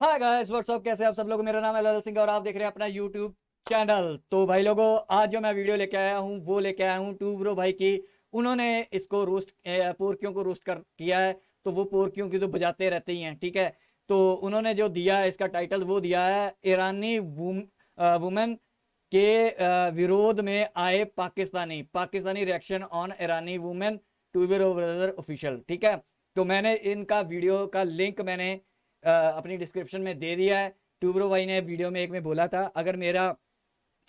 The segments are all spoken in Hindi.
हाय गाइस व्हाट्सअप, कैसे आप सब लोग। मेरा नाम है ललन सिंह और आप देख रहे हैं अपना यूट्यूब चैनल। तो भाई लोगों, आज जो मैं वीडियो लेके आया हूँ वो लेके आया हूँ टू ब्रो भाई की। उन्होंने इसको रोस्ट पोर्कियों को रोस्ट कर किया है। तो वो पोर्कियों की तो बजाते रहते ही हैं, ठीक है। तो उन्होंने जो दिया है इसका टाइटल वो दिया है ईरानी वुमेन के विरोध में आए Pakistani reaction on Irani women to bro brother official, ठीक है। तो मैंने इनका वीडियो का लिंक मैंने अपनी डिस्क्रिप्शन में दे दिया है। टूब्रो भाई ने वीडियो में एक में बोला था अगर मेरा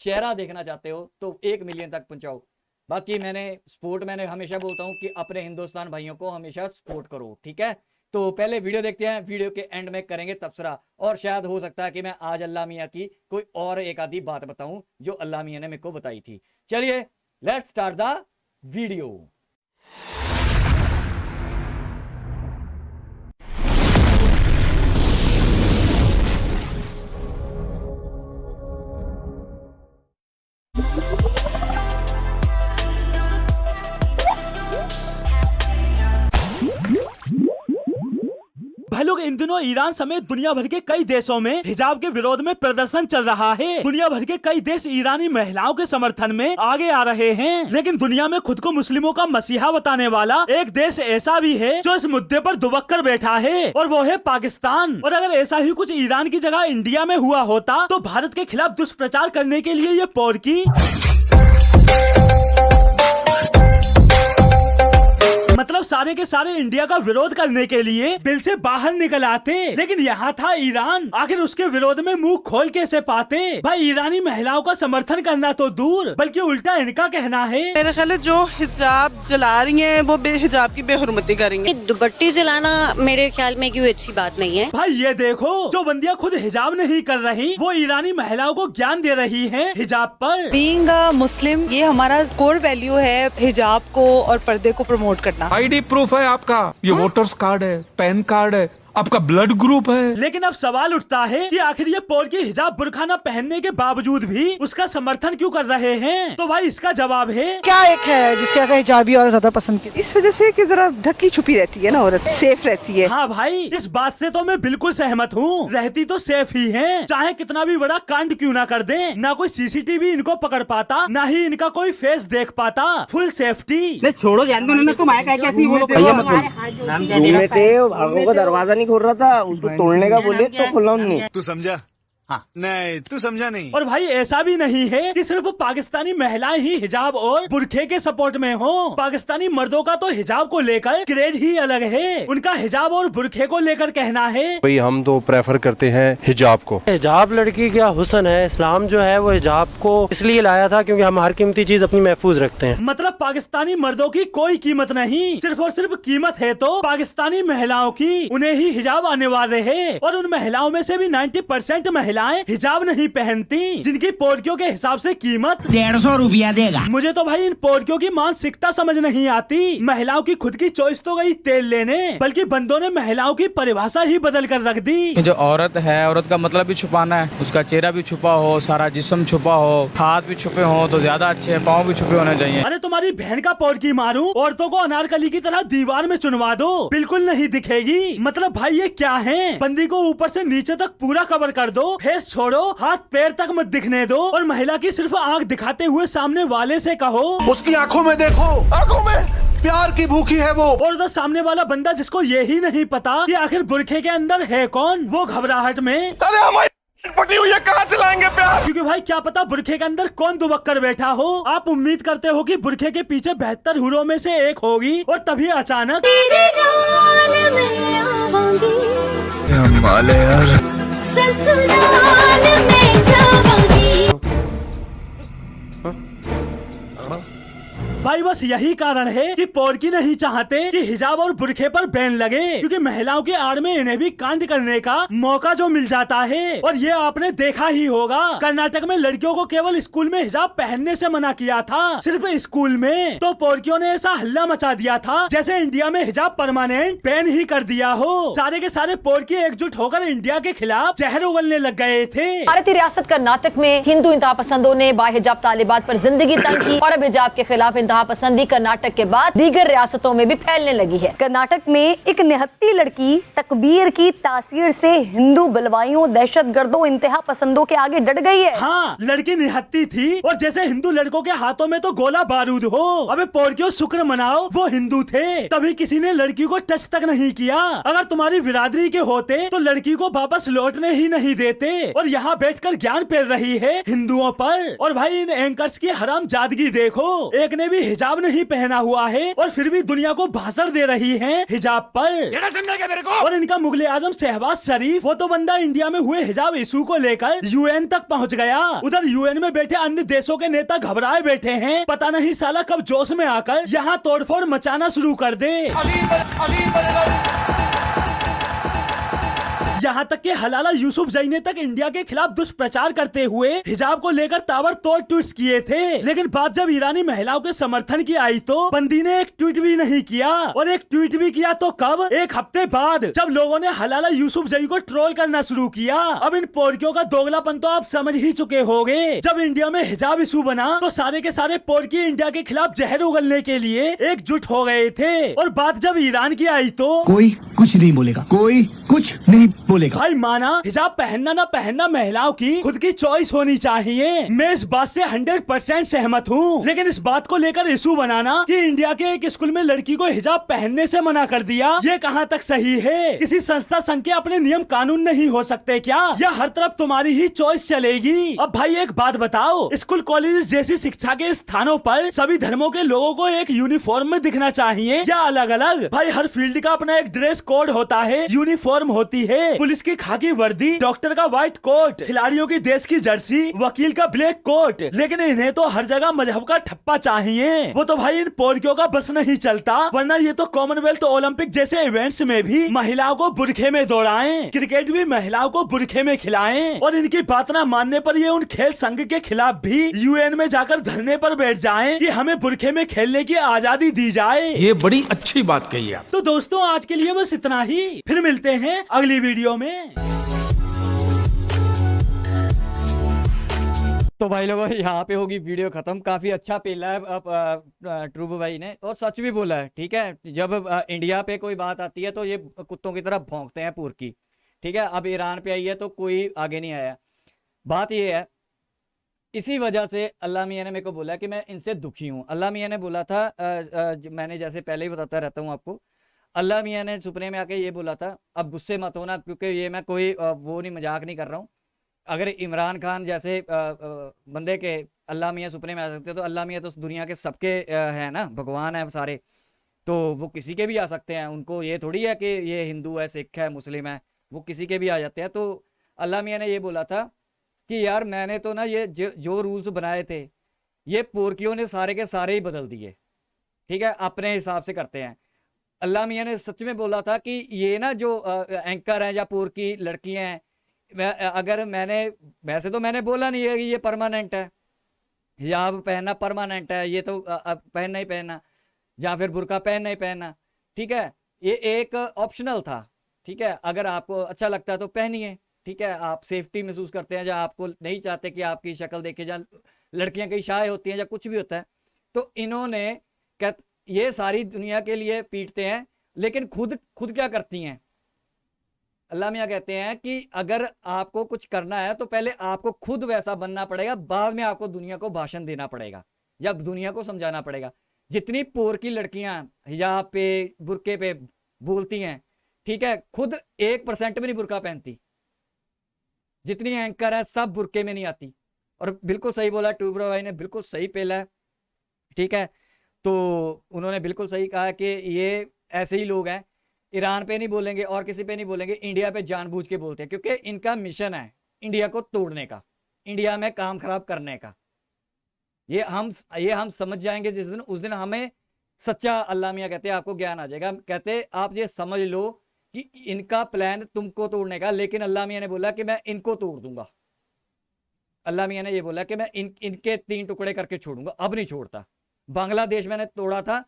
चेहरा देखना चाहते हो तो 1 मिलियन तक पहुंचाओ। बाकी मैंने हमेशा बोलता हूं कि अपने हिंदुस्तान भाइयों को हमेशा सपोर्ट करो, ठीक है। तो पहले वीडियो देखते हैं, वीडियो के एंड में करेंगे तबसरा। और शायद हो सकता है कि मैं आज अल्लाह मियाँ की कोई और एक आधी बात बताऊं जो अल्लाह मियाँ ने मेरे को बताई थी। चलिए लेट्स स्टार्ट द वीडियो। भाई लोग, इन दिनों ईरान समेत दुनिया भर के कई देशों में हिजाब के विरोध में प्रदर्शन चल रहा है। दुनिया भर के कई देश ईरानी महिलाओं के समर्थन में आगे आ रहे हैं। लेकिन दुनिया में खुद को मुस्लिमों का मसीहा बताने वाला एक देश ऐसा भी है जो इस मुद्दे पर दुबक कर बैठा है, और वो है पाकिस्तान। और अगर ऐसा ही कुछ ईरान की जगह इंडिया में हुआ होता तो भारत के खिलाफ दुष्प्रचार करने के लिए ये पोर्की मतलब सारे के सारे इंडिया का विरोध करने के लिए बिल से बाहर निकल आते। लेकिन यहाँ था ईरान, आखिर उसके विरोध में मुंह खोल कैसे पाते। भाई ईरानी महिलाओं का समर्थन करना तो दूर बल्कि उल्टा इनका कहना है मेरे ख्याल है जो हिजाब जला रही हैं वो हिजाब की बेहुरमती करेंगे। दुपट्टे जलाना मेरे ख्याल में कोई अच्छी बात नहीं है। भाई ये देखो, जो बंदियां खुद हिजाब नहीं कर रही वो ईरानी महिलाओं को ज्ञान दे रही है हिजाब पर। बीइंग अ मुस्लिम, ये हमारा कोर वैल्यू है हिजाब को और पर्दे को प्रमोट करना। आईडी प्रूफ है आपका, ये वोटर्स कार्ड है, पैन कार्ड है, आपका ब्लड ग्रुप है। लेकिन अब सवाल उठता है कि आखिर ये पोर्की हिजाब बुरखा न पहनने के बावजूद भी उसका समर्थन क्यों कर रहे हैं। तो भाई इसका जवाब है, क्या एक है जिसके ऐसा हिजाबी और ज्यादा पसंद की, इस वजह से कि जरा ढकी छुपी रहती है ना, औरत सेफ रहती है। हाँ भाई, इस बात से तो मैं बिल्कुल सहमत हूँ। रहती तो सेफ ही है, चाहे कितना भी बड़ा कांड क्यों ना कर दे। ना कोई सीसीटीवी इनको पकड़ पाता, ना ही इनका कोई फेस देख पाता। Full safety. छोड़ो, जान दो ना, तुम आया क्या थी वो भागों का दरवाजा नहीं खोल रहा था, उसको तोड़ने का बोले तो खुला नहीं। तू समझा? हाँ, नहीं तू समझा नहीं। और भाई ऐसा भी नहीं है कि सिर्फ पाकिस्तानी महिलाएं ही हिजाब और बुरखे के सपोर्ट में हो। पाकिस्तानी मर्दों का तो हिजाब को लेकर क्रेज ही अलग है। उनका हिजाब और बुरखे को लेकर कहना है, भाई हम तो प्रेफर करते हैं हिजाब को। हिजाब लड़की का हुस्न है। इस्लाम जो है वो हिजाब को इसलिए लाया था क्योंकि हम हर कीमती चीज अपनी महफूज रखते हैं। मतलब पाकिस्तानी मर्दों की कोई कीमत नहीं, सिर्फ और सिर्फ कीमत है तो पाकिस्तानी महिलाओं की। उन्हें ही हिजाब अनिवार्य है। और उन महिलाओं में से भी 90% महिलाएं हिजाब नहीं पहनती, जिनकी पोर्कियों के हिसाब से कीमत 150 रुपया देगा। मुझे तो भाई इन पोर्कियों की मानसिकता समझ नहीं आती। महिलाओं की खुद की चॉइस तो गई तेल लेने, बल्कि बंदों ने महिलाओं की परिभाषा ही बदल कर रख दी। जो औरत है, औरत का मतलब भी छुपाना है। उसका चेहरा भी छुपा हो, सारा जिस्म छुपा हो, हाथ भी छुपे हो तो ज्यादा अच्छे है, पाँव भी छुपे होने चाहिए। अरे तुम्हारी बहन का पोर्की मारूं, औरतों को अनारकली की तरह दीवार में चुनवा दो, बिल्कुल नहीं दिखेगी। मतलब भाई ये क्या है, बंदी को ऊपर से नीचे तक पूरा कवर कर दो, फेस छोड़ो, हाथ पैर तक मत दिखने दो, और महिला की सिर्फ आंख दिखाते हुए सामने वाले से कहो उसकी आंखों में देखो, आंखों में प्यार की भूखी है वो। और उधर सामने वाला बंदा जिसको ये ही नहीं पता कि आखिर बुरखे के अंदर है कौन, वो घबराहट में अरे हमारी पटी हुई है, कहाँ चलाएंगे प्यार। क्योंकि भाई क्या पता बुरखे के अंदर कौन दुबक कर बैठा हो। आप उम्मीद करते हो कि बुरखे के पीछे 72 हुरों में से एक होगी, और तभी अचानक ससुराल में जाऊंगी। भाई बस यही कारण है कि पोर्की नहीं चाहते कि हिजाब और बुरखे पर बैन लगे, क्योंकि महिलाओं की आड़ में इन्हें भी कांड करने का मौका जो मिल जाता है। और ये आपने देखा ही होगा, कर्नाटक में लड़कियों को केवल स्कूल में हिजाब पहनने से मना किया था, सिर्फ स्कूल में। तो पोर्कियों ने ऐसा हल्ला मचा दिया था जैसे इंडिया में हिजाब परमानेंट बैन ही कर दिया हो। सारे के सारे पोर्की एकजुट होकर इंडिया के खिलाफ जहर उगलने लग गए थे। भारतीय रियासत कर्नाटक में हिंदू इंतहा पसंदों ने बाहिजाब तालिबात पर जिंदगी तंग की और अब हिजाब के खिलाफ इंतहा पसंदी कर्नाटक के बाद दीगर रियासतों में भी फैलने लगी है। कर्नाटक में एक निहत्ती लड़की तकबीर की तासीर से हिंदू बलवाइयों, दहशतगर्दों, इंतहा पसंदों के आगे डट गई है। हाँ, लड़की निहत्ती थी और जैसे हिंदू लड़कों के हाथों में तो गोला बारूद हो। अबे पोरकियों, शुक्र मनाओ वो हिंदू थे, तभी किसी ने लड़की को टच तक नहीं किया। अगर तुम्हारी बिरादरी के होते तो लड़की को वापस लौटने ही नहीं देते। और यहाँ बैठकर ज्ञान पेल रही है हिंदुओं पर। और भाई इन एंकर्स की हरामजादगी देखो, एक ने भी हिजाब नहीं पहना हुआ है और फिर भी दुनिया को भाषण दे रही है हिजाब पर। समझा मेरे को? और इनका मुगले आजम शहबाज शरीफ, वो तो बंदा इंडिया में हुए हिजाब इशू को लेकर यूएन तक पहुँच गया। उधर यूएन में बैठे अन्य देशों के नेता घबराए बैठे हैं, पता नहीं साला कब जोश में आकर यहाँ तोड़फोड़ मचाना शुरू कर दे। यहाँ तक कि हलाला यूसुफ जई ने तक इंडिया के खिलाफ दुष्प्रचार करते हुए हिजाब को लेकर ताबड़तोड़ ट्वीट्स किए थे। लेकिन बात जब ईरानी महिलाओं के समर्थन की आई तो बंदी ने एक ट्वीट भी नहीं किया। और एक ट्वीट भी किया तो कब? एक हफ्ते बाद, जब लोगों ने हलाला यूसुफ जई को ट्रोल करना शुरू किया। अब इन पोरकियों का दोगलापन तो आप समझ ही चुके होंगे। जब इंडिया में हिजाब इशू बना तो सारे के सारे पोरकी इंडिया के खिलाफ जहर उगलने के लिए एकजुट हो गए थे। और बात जब ईरान की आई तो कोई कुछ नहीं बोलेगा, कोई कुछ नहीं बोलेगा। भाई माना हिजाब पहनना ना पहनना महिलाओं की खुद की चॉइस होनी चाहिए, मैं इस बात से 100% सहमत हूँ। लेकिन इस बात को लेकर इशू बनाना कि इंडिया के एक स्कूल में लड़की को हिजाब पहनने से मना कर दिया, ये कहाँ तक सही है? किसी संस्था संघ के अपने नियम कानून नहीं हो सकते क्या? या हर तरफ तुम्हारी ही चॉइस चलेगी? अब भाई एक बात बताओ, स्कूल कॉलेज जैसी शिक्षा के स्थानों पर सभी धर्मों के लोगों को एक यूनिफॉर्म में दिखना चाहिए या अलग अलग? भाई हर फील्ड का अपना एक ड्रेस कोड होता है, यूनिफॉर्म होती है। पुलिस की खाकी वर्दी, डॉक्टर का व्हाइट कोट, खिलाड़ियों की देश की जर्सी, वकील का ब्लैक कोट। लेकिन इन्हें तो हर जगह मजहब का ठप्पा चाहिए। वो तो भाई इन पोरकियों का बस नहीं चलता, वरना ये तो कॉमनवेल्थ ओलंपिक जैसे इवेंट्स में भी महिलाओं को बुरखे में दौड़ाएं, क्रिकेट भी महिलाओं को बुरखे में खिलाएं। और इनकी बात ना मानने पर ये उन खेल संघ के खिलाफ भी यूएन में जाकर धरने पर बैठ जाएं कि हमें बुरखे में खेलने की आजादी दी जाए। ये बड़ी अच्छी बात कही आप। तो दोस्तों आज के लिए बस इतना ही, फिर मिलते हैं अगली वीडियो में। तो भाई लोगों यहाँ पे होगी वीडियो खत्म। काफी अच्छा पेला है अब ट्रूबो भाई ने, और सच भी बोला है। ठीक है, जब इंडिया पे कोई बात आती है तो ये कुत्तों की तरह भौंकते हैं पूरकी। ठीक है, अब ईरान पे आई है तो कोई आगे नहीं आया। बात ये है, इसी वजह से अल्लाह मियाँ ने मेरे को बोला कि मैं इनसे दुखी हूँ। अल्लाह मियाँ ने बोला था, मैंने जैसे पहले ही बताता रहता हूँ आपको, अल्लाह मियाँ ने सुपने में आके ये बोला था, अब गुस्से मत होना क्योंकि ये मैं कोई वो नहीं, मजाक नहीं कर रहा हूँ। अगर इमरान खान जैसे बंदे के अल्लाह मियाँ सुपने में आ सकते तो अल्लाह मियाँ तो दुनिया के सबके हैं ना, भगवान है सारे, तो वो किसी के भी आ सकते हैं। उनको ये थोड़ी है कि ये हिंदू है, सिख है, मुस्लिम है, वो किसी के भी आ जाते हैं। तो अल्लाह मियाँ ने ये बोला था कि यार मैंने तो ना ये जो रूल्स बनाए थे ये पोरकियों ने सारे के सारे ही बदल दिए। ठीक है, अपने हिसाब से करते हैं। अल्लाह मियाँ ने सच में बोला था कि ये ना जो एंकर हैं या पोरकी लड़कियां हैं, अगर मैंने, वैसे तो मैंने बोला नहीं है कि ये परमानेंट है, हिजाब पहनना परमानेंट है, ये तो पहनना ही पहनना, या फिर बुर्का पहनना ही पहनना। ठीक है, ये एक ऑप्शनल था। ठीक है, अगर आपको अच्छा लगता है तो पहनिए। ठीक है, आप सेफ्टी महसूस करते हैं या आपको नहीं चाहते कि आपकी शक्ल देखे, या लड़कियां कई शाय होती हैं या कुछ भी होता है, तो इन्होंने ये सारी दुनिया के लिए पीटते हैं, लेकिन खुद क्या करती हैं? अल्लाह मियाँ कहते हैं कि अगर आपको कुछ करना है तो पहले आपको खुद वैसा बनना पड़ेगा, बाद में आपको दुनिया को भाषण देना पड़ेगा या दुनिया को समझाना पड़ेगा। जितनी पोर की लड़कियां हिजाब पे, बुरके पे बोलती हैं, ठीक है, खुद 1% भी नहीं बुरका पहनती। जितनी एंकर है सब बुरके में नहीं आती। और बिल्कुल सही बोला ट्यूबरो भाई ने, बिल्कुल सही पेला है। ठीक है, तो उन्होंने बिल्कुल सही कहा कि ये ऐसे ही लोग हैं, ईरान पे नहीं बोलेंगे और किसी पे नहीं बोलेंगे, इंडिया पे जानबूझ के बोलते हैं, क्योंकि इनका मिशन है इंडिया को तोड़ने का, इंडिया में काम खराब करने का। ये हम समझ जाएंगे जिस दिन, उस दिन हमें सच्चा, अल्लाह मियाँ कहते हैं, आपको ज्ञान आ जाएगा। कहते आप ये समझ लो कि इनका प्लान तुमको तोड़ने का, लेकिन अल्लाह मियाँ ने बोला कि मैं इनको तोड़ दूंगा। अल्लाह मियाँ ने ये बोला कि मैं इनके 3 टुकड़े करके छोड़ूंगा, अब नहीं छोड़ता। बांग्लादेश मैंने तोड़ा था,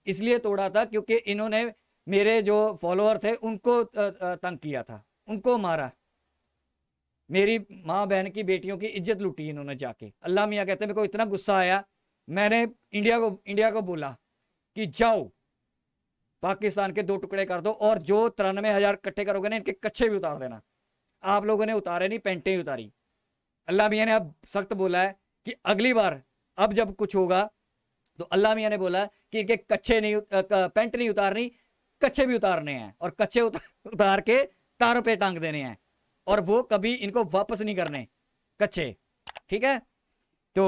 इसलिए तोड़ा था क्योंकि इन्होंने मेरे जो फॉलोअर थे उनको तंग किया था, उनको मारा, मेरी माँ बहन की बेटियों की इज्जत लूटी इन्होंने जाके। अल्लाह मियाँ कहते हैं मेरे को इतना गुस्सा आया, मैंने इंडिया को बोला कि जाओ पाकिस्तान के 2 टुकड़े कर दो और जो 93,000 इकट्ठे करोगे ना इनके कच्चे भी उतार देना। आप लोगों ने उतारे नहीं, पेंटें ही उतारी। अल्लाह मियाँ ने अब सख्त बोला है कि अगली बार अब जब कुछ होगा तो अल्लाह मियाँ ने बोला कि इनके कच्चे नहीं पेंट नहीं उतारनी, कच्चे भी उतारने हैं और कच्चे उतार के तारों पे टांग देने हैं और वो कभी इनको वापस नहीं करने कच्चे। ठीक है, तो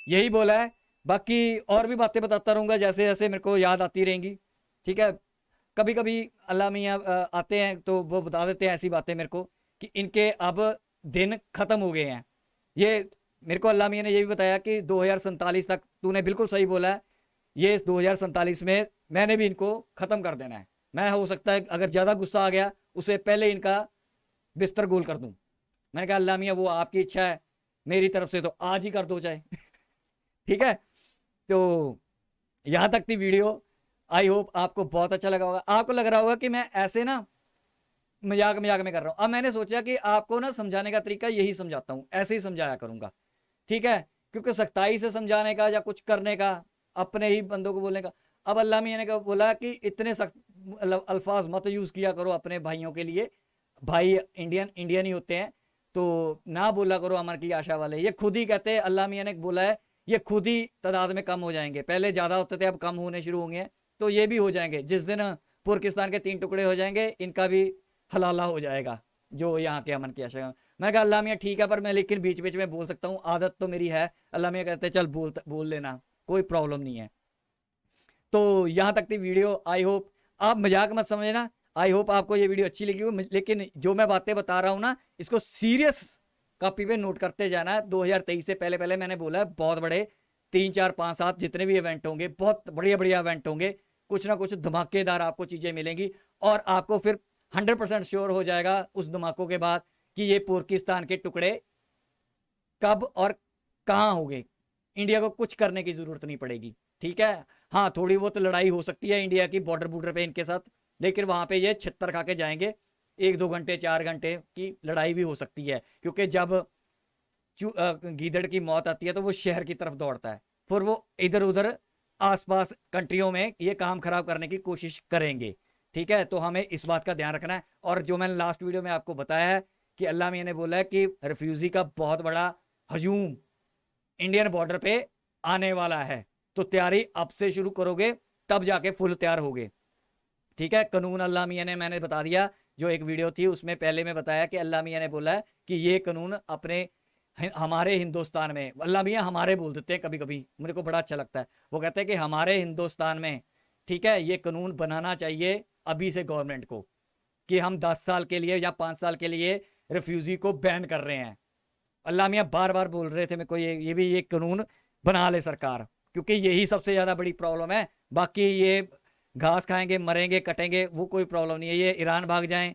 यही बोला है। बाकी और भी बातें बताता रहूंगा जैसे जैसे मेरे को याद आती रहेंगी। ठीक है, कभी कभी अल्लाह मियाँ आते हैं तो वो बता देते हैं ऐसी बातें मेरे को कि इनके अब दिन खत्म हो गए हैं। ये मेरे को अल्लाह मियाँ ने ये भी बताया कि 2047 तक, तूने बिल्कुल सही बोला है, ये 2047 में मैंने भी इनको ख़त्म कर देना है। मैं हो सकता है अगर ज़्यादा गुस्सा आ गया उससे पहले इनका बिस्तर गोल कर दूं। मैंने कहा अल्लाह मियाँ वो आपकी इच्छा है, मेरी तरफ से तो आज ही कर दो चाहे। ठीक है, तो यहाँ तक थी वीडियो। आई होप आपको बहुत अच्छा लगा होगा। आपको लग रहा होगा कि मैं ऐसे ना मजाक में कर रहा हूँ। अब मैंने सोचा कि आपको ना समझाने का तरीका यही समझाता हूँ, ऐसे ही समझाया करूँगा। ठीक है, क्योंकि सख्ताई से समझाने का या कुछ करने का, अपने ही बंदों को बोलने का, अब अल्लाह मियाँ ने बोला कि इतने सख्त अल्फाज मत यूज़ किया करो अपने भाइयों के लिए। भाई इंडियन ही होते हैं तो ना बोला करो अमर की आशा वाले। ये खुद ही कहते हैं, अल्लाह मियाँ ने बोला है ये खुद ही तादाद में कम हो जाएंगे। पहले ज़्यादा होते थे, अब कम होने शुरू होंगे, तो ये भी हो जाएंगे। जिस दिन पुर्किस्तान के 3 टुकड़े हो जाएंगे इनका भी हलाला हो जाएगा जो यहाँ के अमन की आशा। मैं कहा अल्लाह मियाँ ठीक है, पर मैं लेकिन बीच बीच में बोल सकता हूँ, आदत तो मेरी है। अल्लाह मियाँ कहते हैं चल बोल लेना, कोई प्रॉब्लम नहीं है। तो यहाँ तक थी वीडियो। आई होप आप मजाक मत समझना, आई होप आपको ये वीडियो अच्छी लगी हो। लेकिन जो मैं बातें बता रहा हूँ ना, इसको सीरियस कॉपी पे नोट करते जाना है। 2023 से पहले मैंने बोला है बहुत बड़े 3, 4, 5, 7 जितने भी इवेंट होंगे, बहुत बढ़िया इवेंट होंगे, कुछ ना कुछ धमाकेदार आपको चीज़ें मिलेंगी और आपको फिर 100% श्योर हो जाएगा उस धमाकों के बाद कि ये पुर्किस्तान के टुकड़े कब और कहाँ होंगे। इंडिया को कुछ करने की जरूरत नहीं पड़ेगी। ठीक है, हाँ थोड़ी बहुत लड़ाई हो सकती है इंडिया की बॉर्डर पे इनके साथ, लेकिन वहाँ पे ये छित्तर खा के जाएंगे। 1-2 घंटे 4 घंटे की लड़ाई भी हो सकती है, क्योंकि जब गीदड़ की मौत आती है तो वो शहर की तरफ दौड़ता है, फिर वो इधर उधर आसपास कंट्रियों में ये काम खराब करने की कोशिश करेंगे। ठीक है, तो हमें इस बात का ध्यान रखना है। और जो मैंने लास्ट वीडियो में आपको बताया है कि अल्लाह मियाँ ने बोला है कि रिफ्यूजी का बहुत बड़ा हजूम इंडियन बॉर्डर पे आने वाला है, तो तैयारी अब से शुरू करोगे तब जाके फुल तैयार होगे। ठीक है, कानून अल्लाह मियाँ ने, मैंने बता दिया, जो एक वीडियो थी उसमें पहले मैं बताया कि अल्लाह मियाँ ने बोला है कि ये कानून अपने हमारे हिंदुस्तान में, अल्लाह मियाँ हमारे बोल देते हैं कभी कभी, मेरे को बड़ा अच्छा लगता है, वो कहते हैं कि हमारे हिंदुस्तान में, ठीक है, ये कानून बनाना चाहिए अभी से गवर्नमेंट को कि हम 10 साल के लिए या 5 साल के लिए रिफ्यूजी को बैन कर रहे हैं। अल्लाह मियाँ बार बार बोल रहे थे मेरे को ये भी ये कानून बना ले सरकार, क्योंकि यही सबसे ज़्यादा बड़ी प्रॉब्लम है। बाकी ये घास खाएंगे, मरेंगे, कटेंगे, वो कोई प्रॉब्लम नहीं है। ये ईरान भाग जाएं,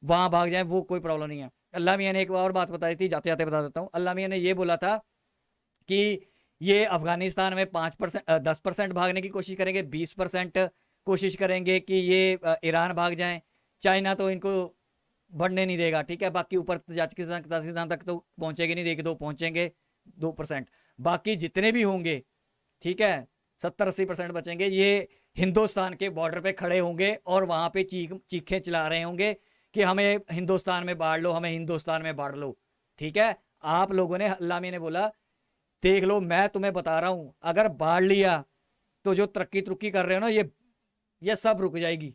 वहाँ भाग जाएं, वो कोई प्रॉब्लम नहीं है। अल्लाह मियाँ ने एक और बात बताई थी, जाते जाते बता देता हूँ। अल्लाह मियाँ ने ये बोला था कि ये अफगानिस्तान में 10% भागने की कोशिश करेंगे, 20% कोशिश करेंगे कि ये ईरान भाग जाएं। चाइना तो इनको बढ़ने नहीं देगा, ठीक है, बाकी ऊपर तजाकिस्तान तक तो पहुँचेंगे नहीं, 1-2 पहुँचेंगे, 2%। बाकी जितने भी होंगे, ठीक है, 70-80% बचेंगे, ये हिंदुस्तान के बॉर्डर पे खड़े होंगे और वहाँ पे चीखें चला रहे होंगे कि हमें हिंदुस्तान में बाढ़ लो, हमें हिंदुस्तान में बाढ़ लो। ठीक है, आप लोगों ने, अल्लाह मियाँ ने बोला देख लो, मैं तुम्हें बता रहा हूँ, अगर बाढ़ लिया तो जो तरक्की कर रहे हो ना, ये सब रुक जाएगी।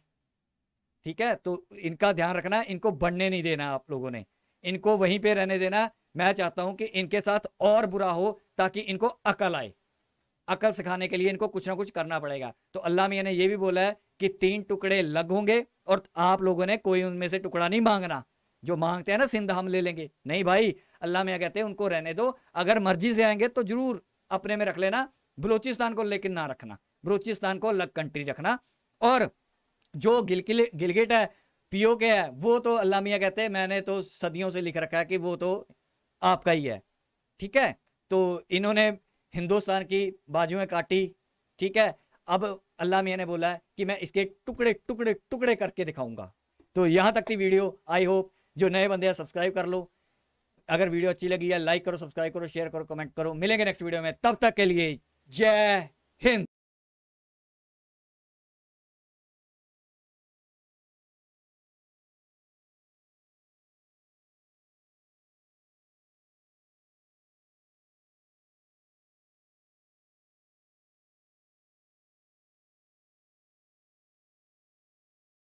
ठीक है, तो इनका ध्यान रखना, इनको बढ़ने नहीं देना आप लोगों ने, इनको वहीं पे रहने देना। मैं चाहता हूं कि इनके साथ और बुरा हो ताकि इनको अकल आए। अकल सिखाने के लिए इनको कुछ ना कुछ करना पड़ेगा। तो अल्लाह मियाँ ने ये भी बोला है कि 3 टुकड़े लग होंगे और आप लोगों ने कोई उनमें से टुकड़ा नहीं मांगना। जो मांगते हैं ना सिंध हम ले लेंगे, नहीं भाई, अल्लाह मियाँ कहते हैं उनको रहने दो। अगर मर्जी से आएंगे तो जरूर अपने में रख लेना, बलूचिस्तान को लेकिन ना रखना, बलूचिस्तान को अलग कंट्री रखना। और जो गिलगिट है, POK है, वो तो अल्लाह मियाँ कहते हैं, मैंने तो सदियों से लिख रखा है कि वो तो आपका ही है। ठीक है, तो इन्होंने हिंदुस्तान की बाजुएं काटी। ठीक है, अब अल्लाह मियाँ ने बोला है कि मैं इसके टुकड़े टुकड़े टुकड़े करके दिखाऊंगा। तो यहाँ तक थी वीडियो। आई होप जो नए बंदे हैं सब्सक्राइब कर लो। अगर वीडियो अच्छी लगी है लाइक करो, सब्सक्राइब करो, शेयर करो, कमेंट करो। मिलेंगे नेक्स्ट वीडियो में, तब तक के लिए जय हिंद।